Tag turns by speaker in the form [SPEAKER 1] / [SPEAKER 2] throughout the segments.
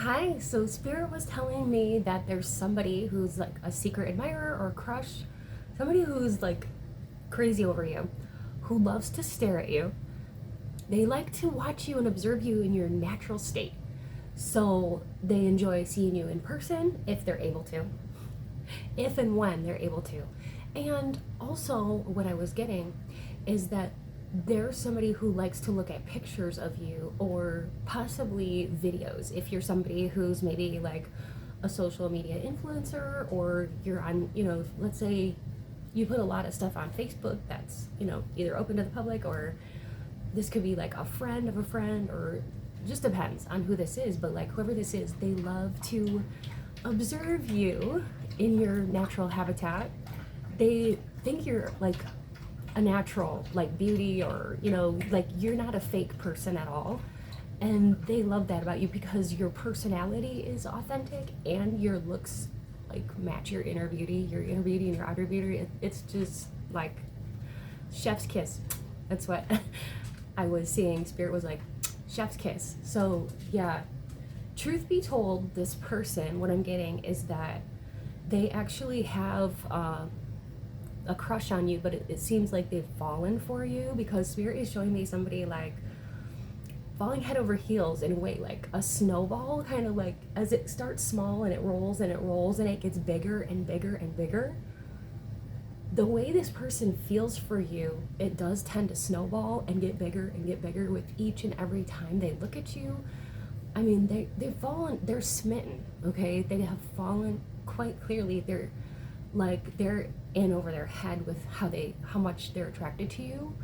[SPEAKER 1] Hi, so Spirit was telling me that there's somebody who's like a secret admirer or crush, somebody who's like crazy over you, who loves to stare at you. They like to watch you and observe you in your natural state. So they enjoy seeing you in person if they're able to, if and when they're able to. And also, what I was getting is that there's somebody who likes to look at pictures of you or possibly videos. If you're somebody who's maybe like a social media influencer, or you're on, let's say you put a lot of stuff on Facebook that's, either open to the public, or this could be like a friend of a friend, or just depends on who this is. But like whoever this is, they love to observe you in your natural habitat. They think you're like a natural like beauty, or like you're not a fake person at all, and they love that about you because your personality is authentic and your looks like match your inner beauty, and your outer beauty. It's just like chef's kiss. That's what I was seeing. Spirit was like chef's kiss. So yeah, truth be told, this person, what I'm getting is that they actually have a crush on you, but it seems like they've fallen for you, because Spirit is showing me somebody like falling head over heels in a way, like a snowball, kind of like as it starts small and it rolls and it rolls and it gets bigger and bigger and bigger. The way this person feels for you, it does tend to snowball and get bigger with each and every time they look at you. I mean, they've fallen, they're smitten, okay? They have fallen quite clearly. They're in over their head with how much they're attracted to you.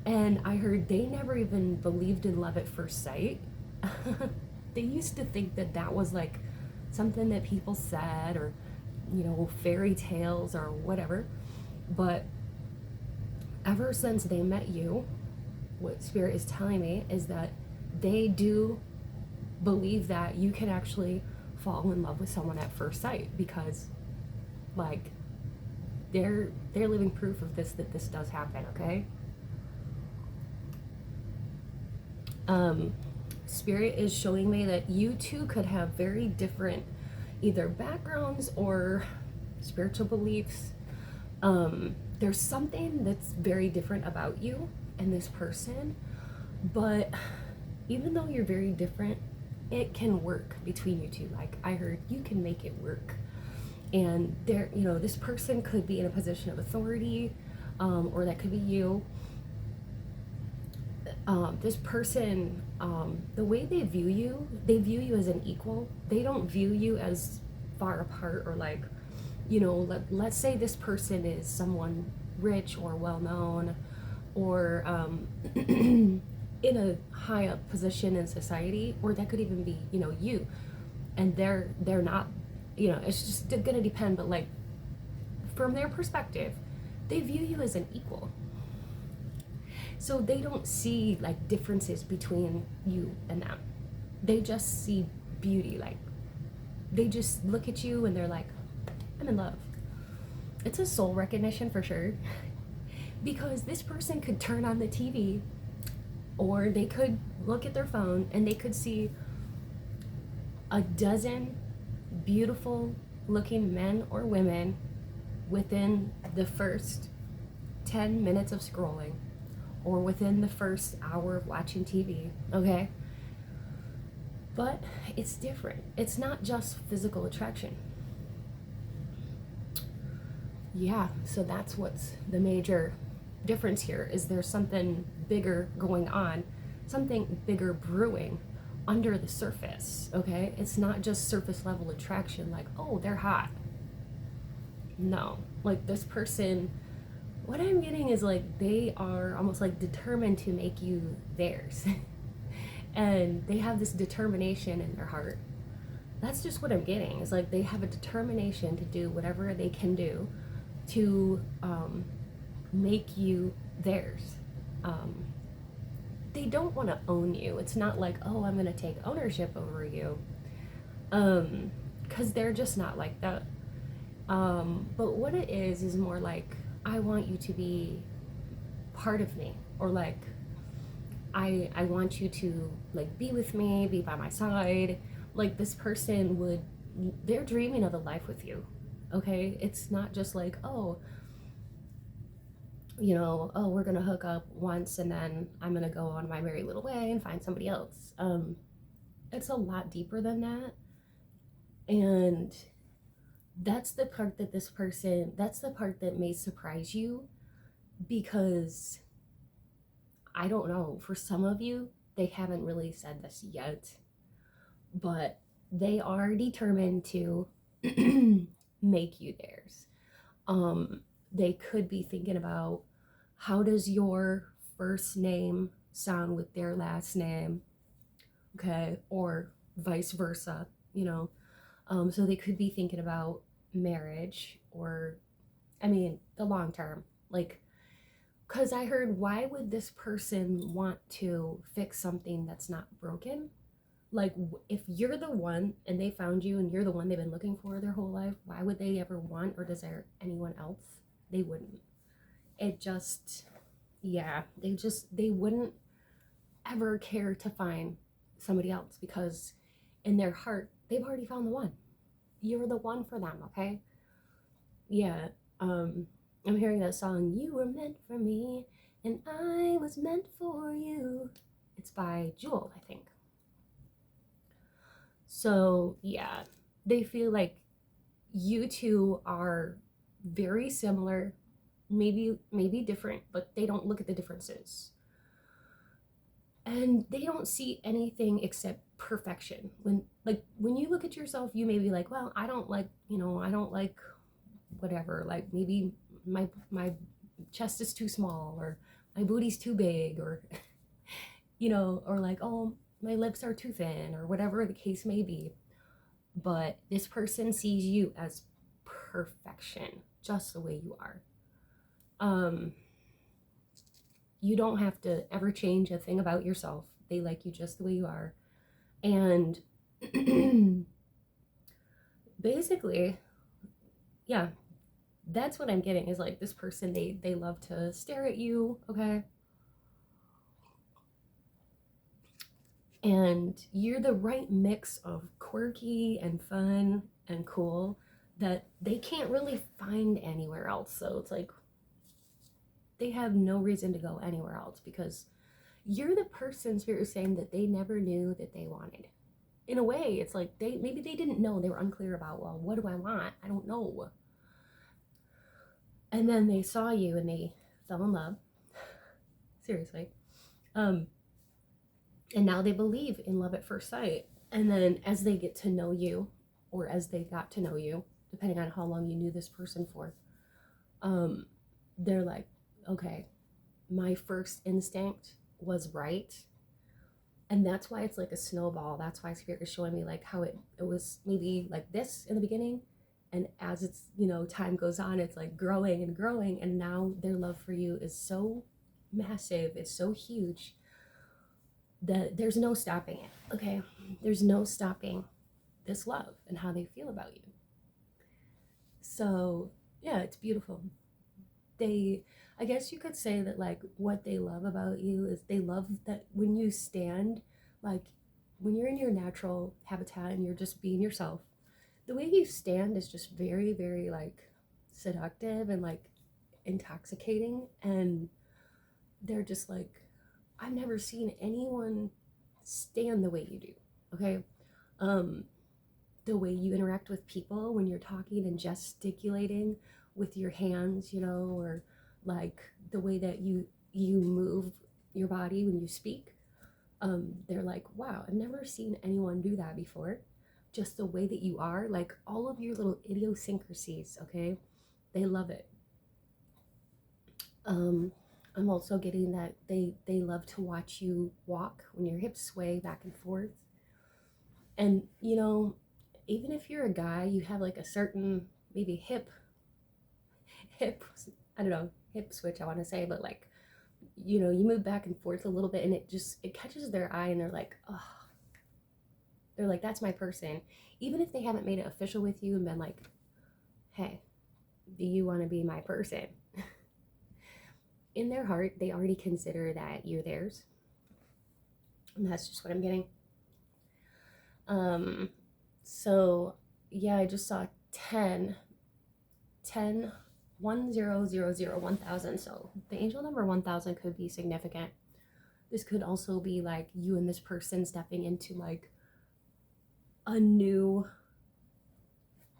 [SPEAKER 1] And I heard they never even believed in love at first sight. They used to think that that was like something that people said, or fairy tales or whatever. But ever since they met you, what Spirit is telling me is that they do believe that you can actually fall in love with someone at first sight, because like they're living proof of this, that this does happen. Okay. Spirit is showing me that you two could have very different either backgrounds or spiritual beliefs. There's something that's very different about you and this person, but even though you're very different, it can work between you two. Like I heard, you can make it work. And there, this person could be in a position of authority, or that could be you. This person, the way they view you as an equal. They don't view you as far apart, or like, let's say this person is someone rich or well known, or in a high up position in society, or that could even be, you, and they're not, it's just gonna depend, but like from their perspective, they view you as an equal. So they don't see like differences between you and them. They just see beauty. Like they just look at you and they're like, I'm in love. It's a soul recognition for sure. Because this person could turn on the TV, or they could look at their phone and they could see a dozen beautiful looking men or women within the first 10 minutes of scrolling, or within the first hour of watching TV, okay? But it's different. It's not just physical attraction. Yeah, so that's what's the major difference here, is there's something bigger going on, something bigger brewing under the surface, okay? It's not just surface level attraction, like, oh, they're hot. No, like this person, what I'm getting is like they are almost like determined to make you theirs. And they have this determination in their heart. That's just what I'm getting. It's like they have a determination to do whatever they can do to make you theirs. They don't want to own you. It's not like, oh, I'm going to take ownership over you. Because they're just not like that. But what it is more like, I want you to be part of me, or like I want you to like be with me, be by my side, Like this person would, they're dreaming of a life with you. Okay, it's not just like, oh, you know, oh, we're gonna hook up once and then I'm gonna go on my merry little way and find somebody else. It's a lot deeper than that. And that's the part that this person, that's the part that may surprise you, because I don't know, for some of you, they haven't really said this yet, but they are determined to make you theirs. They could be thinking about, how does your first name sound with their last name? Okay, or vice versa, you know. So they could be thinking about marriage, or, I mean, the long term. Like, because I heard, why would this person want to fix something that's not broken? Like, if you're the one and they found you and you're the one they've been looking for their whole life, why would they ever want or desire anyone else? They wouldn't. It just, yeah, they wouldn't ever care to find somebody else, because in their heart, they've already found the one. You're the one for them, okay? Yeah, I'm hearing that song, You Were Meant for Me, and I Was Meant for You. It's by Jewel, I think. So, yeah, they feel like you two are very similar, maybe different, but they don't look at the differences. And they don't see anything except perfection. When you look at yourself, you may be like, well, I don't like, I don't like whatever, like maybe my chest is too small, or my booty's too big, or or like, oh, my lips are too thin, or whatever the case may be. But this person sees you as perfection, just the way you are. You don't have to ever change a thing about yourself. They like you just the way you are. And basically, yeah, that's what I'm getting, is like, this person, they love to stare at you, okay? And you're the right mix of quirky and fun and cool that they can't really find anywhere else. So it's like, they have no reason to go anywhere else, because you're the person Spirit is saying that they never knew that they wanted. In a way, it's like, maybe they didn't know, they were unclear about, well, what do I want? I don't know. And then they saw you and they fell in love. Seriously. And now they believe in love at first sight. And then as they get to know you, or as they got to know you, depending on how long you knew this person for, they're like, okay, my first instinct was right. And that's why it's like a snowball. That's why Spirit is showing me like how it was maybe like this in the beginning, and as it's, time goes on, it's like growing and growing, and now their love for you is so massive, it's so huge, that there's no stopping it. Okay, there's no stopping this love and how they feel about you. So yeah, it's beautiful. I guess you could say that, like, what they love about you is they love that when you stand, like when you're in your natural habitat and you're just being yourself, the way you stand is just very, very like seductive and like intoxicating. And they're just like, I've never seen anyone stand the way you do. Okay. The way you interact with people when you're talking and gesticulating with your hands, or like the way that you move your body when you speak. They're like, wow, I've never seen anyone do that before. Just the way that you are, like all of your little idiosyncrasies, okay? They love it. I'm also getting that they love to watch you walk when your hips sway back and forth. And even if you're a guy, you have like a certain maybe hip I don't know, hip switch, I want to say, but like, you move back and forth a little bit, and it catches their eye, and they're like, oh, they're like, that's my person. Even if they haven't made it official with you and been like, hey, do you want to be my person? In their heart, they already consider that you're theirs. And that's just what I'm getting. Um, so yeah, I just saw 10, 10, 1000, 1000. So the angel number 1000 could be significant. This could also be like you and this person stepping into like a new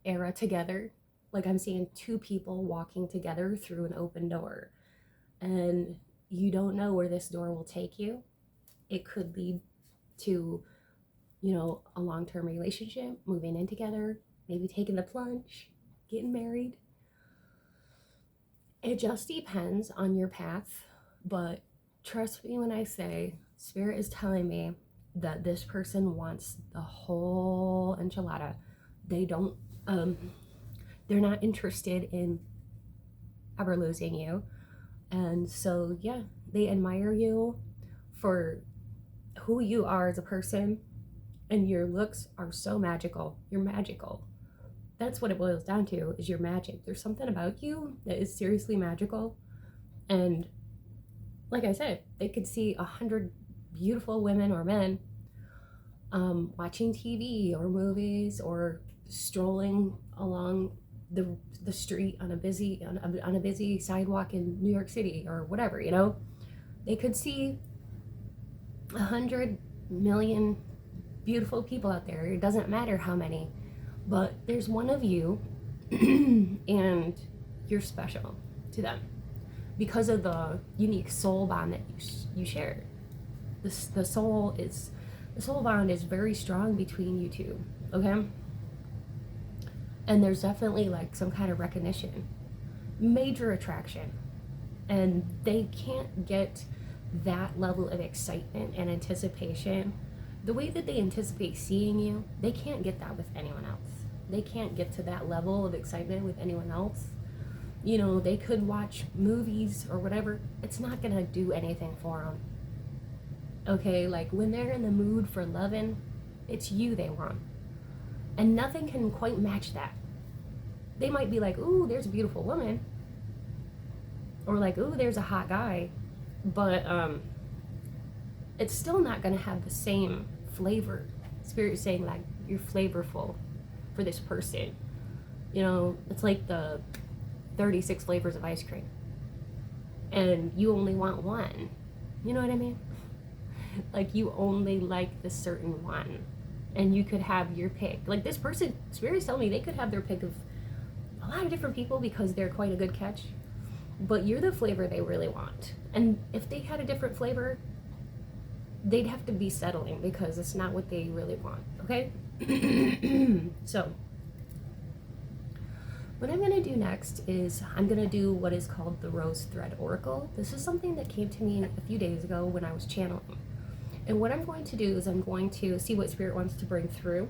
[SPEAKER 1] era together. Like I'm seeing two people walking together through an open door, and you don't know where this door will take you. It could lead to, a long term relationship, moving in together, maybe taking the plunge, getting married. It just depends on your path, but trust me when I say Spirit is telling me that this person wants the whole enchilada. They don't, um, they're not interested in ever losing you. And so, yeah, they admire you for who you are as a person, and your looks are so magical. You're magical. That's what it boils down to, is your magic. There's something about you that is seriously magical. And like I said, they could see 100 beautiful women or men watching TV or movies or strolling along the street on a busy sidewalk in New York City or whatever. They could see 100 million beautiful people out there. It doesn't matter how many, but there's one of you, and you're special to them because of the unique soul bond that you share. The soul bond is very strong between you two. Okay. And there's definitely like some kind of recognition, major attraction, and they can't get that level of excitement and anticipation the way that they anticipate seeing you. They can't get that with anyone else. They can't get to that level of excitement with anyone else. They could watch movies or whatever. It's not gonna do anything for them. Okay, like when they're in the mood for loving, it's you they want. And nothing can quite match that. They might be like, ooh, there's a beautiful woman. Or like, ooh, there's a hot guy. But it's still not gonna have the same flavor. Spirit saying like, you're flavorful for this person. It's like the 36 flavors of ice cream. And you only want one. You know what I mean? Like you only like the certain one. And you could have your pick. Like this person, Spirit's telling me they could have their pick of a lot of different people because they're quite a good catch. But you're the flavor they really want. And if they had a different flavor, they'd have to be settling because it's not what they really want. Okay? So, what I'm going to do next is I'm going to do what is called the Rose Thread Oracle. This is something that came to me a few days ago when I was channeling. And what I'm going to do is I'm going to see what Spirit wants to bring through.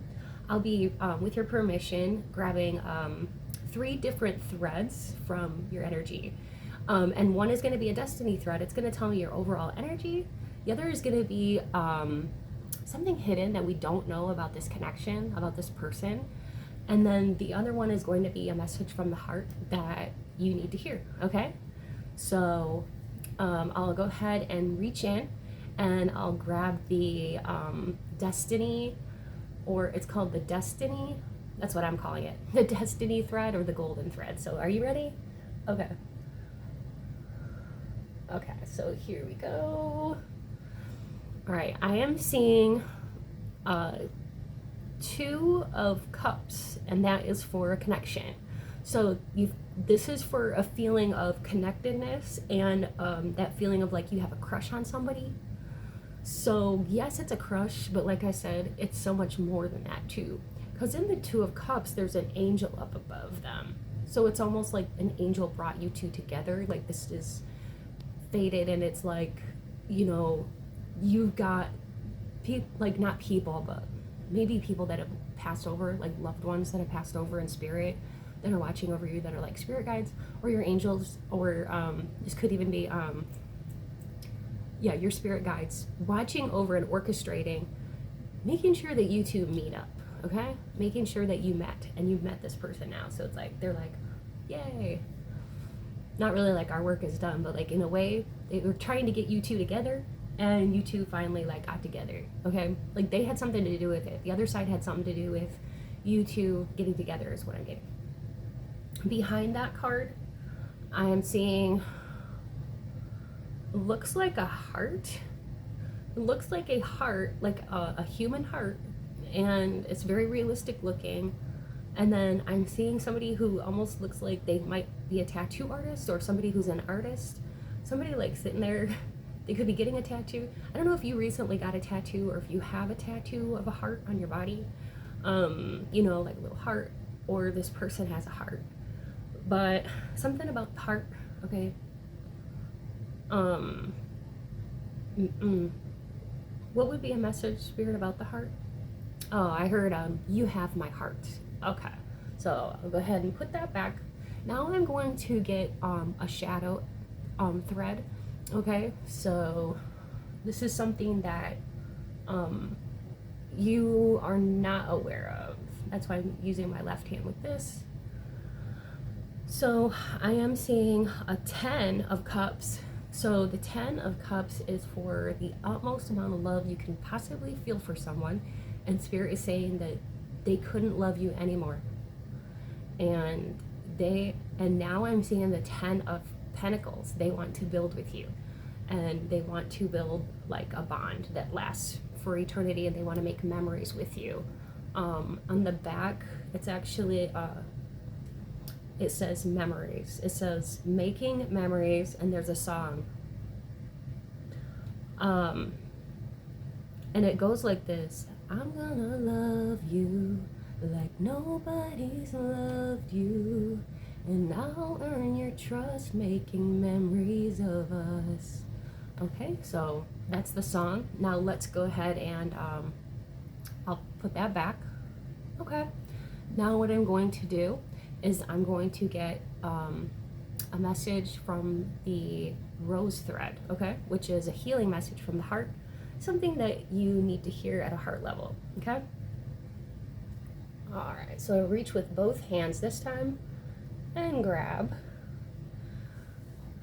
[SPEAKER 1] I'll be, with your permission, grabbing 3 different threads from your energy. And one is going to be a destiny thread. It's going to tell me your overall energy. The other is going to be something hidden that we don't know about this connection, about this person. And then the other one is going to be a message from the heart that you need to hear, okay? So I'll go ahead and reach in and I'll grab the destiny, or it's called the destiny. That's what I'm calling it. The destiny thread or the golden thread. So are you ready? Okay. Okay, so here we go. All right, I am seeing 2 of cups, and that is for a connection. So this is for a feeling of connectedness and that feeling of like you have a crush on somebody. So yes, it's a crush, but like I said, it's so much more than that too. Because in the 2 of cups, there's an angel up above them. So it's almost like an angel brought you 2 together. Like this is fated, and it's like, you've got like not people, but maybe people that have passed over, like loved ones that have passed over in spirit that are watching over you, that are like spirit guides or your angels, or this could even be your spirit guides watching over and orchestrating, making sure that you 2 meet up. Okay, making sure that you met, and you've met this person now. So it's like they're like, yay. Not really like our work is done, but like in a way they were trying to get you 2 together, and you two finally like got together. Okay, like they had something to do with it. The other side had something to do with you two getting together is what I'm getting. Behind that card, I am seeing, looks like a heart. It looks like a heart, like a human heart, and it's very realistic looking. And then I'm seeing somebody who almost looks like they might be a tattoo artist or somebody who's an artist. Somebody like sitting there, they could be getting a tattoo. I don't know if you recently got a tattoo or if you have a tattoo of a heart on your body. You know, like a little heart, or this person has a heart. But something about the heart, okay? What would be a message, Spirit, about the heart? Oh, I heard, you have my heart. Okay, so I'll go ahead and put that back. Now I'm going to get a shadow thread. Okay, so this is something that you are not aware of. That's why I'm using my left hand with this. So I am seeing a 10 of cups. So the 10 of cups is for the utmost amount of love you can possibly feel for someone. And Spirit is saying that they couldn't love you anymore. And now I'm seeing the 10 of Pentacles. They want to build with you. And they want to build like a bond that lasts for eternity, and they want to make memories with you. On the back, it's actually, it says memories. It says making memories, and there's a song. And it goes like this. I'm gonna love you like nobody's loved you, and I'll earn your trust making memories of us. Okay, so that's the song. Now let's go ahead and I'll put that back. Okay, now what I'm going to do is I'm going to get a message from the rose thread, okay, which is a healing message from the heart, something that you need to hear at a heart level. Okay, all right, so I reach with both hands this time and grab.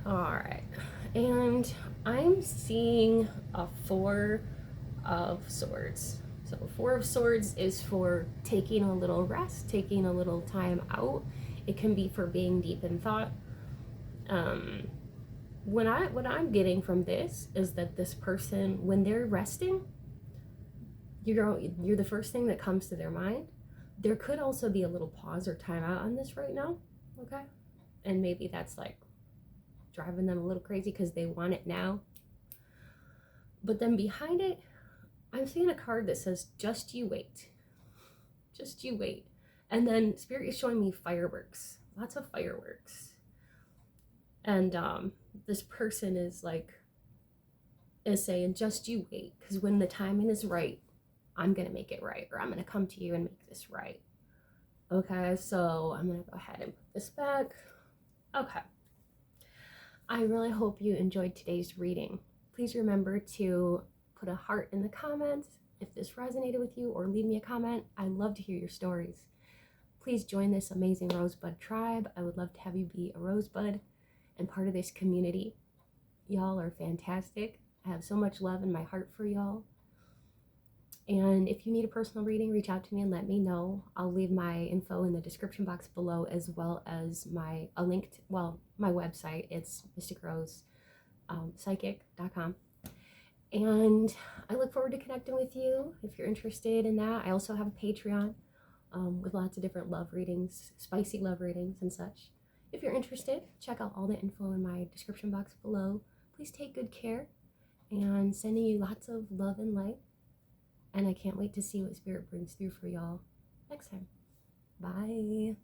[SPEAKER 1] All right, and I'm seeing a 4 of swords. So 4 of swords is for taking a little rest, taking a little time out. It can be for being deep in thought. What I'm getting from this is that this person, when they're resting, you're the first thing that comes to their mind. There could also be a little pause or time out on this right now, okay? And maybe that's like driving them a little crazy because they want it now. But then behind it, I'm seeing a card that says, just you wait. Just you wait. And then Spirit is showing me fireworks. Lots of fireworks. And this person is saying, just you wait. Because when the timing is right, I'm going to make it right. Or I'm going to come to you and make this right. Okay, so I'm going to go ahead and put this back. Okay. I really hope you enjoyed today's reading. Please remember to put a heart in the comments if this resonated with you, or leave me a comment. I love to hear your stories. Please join this amazing Rosebud tribe. I would love to have you be a Rosebud and part of this community. Y'all are fantastic. I have so much love in my heart for y'all. And if you need a personal reading, reach out to me and let me know. I'll leave my info in the description box below, as well as my website. It's mysticrosepsychic.com. And I look forward to connecting with you if you're interested in that. I also have a Patreon with lots of different love readings, spicy love readings and such. If you're interested, check out all the info in my description box below. Please take good care, and sending you lots of love and light. And I can't wait to see what Spirit brings through for y'all next time. Bye.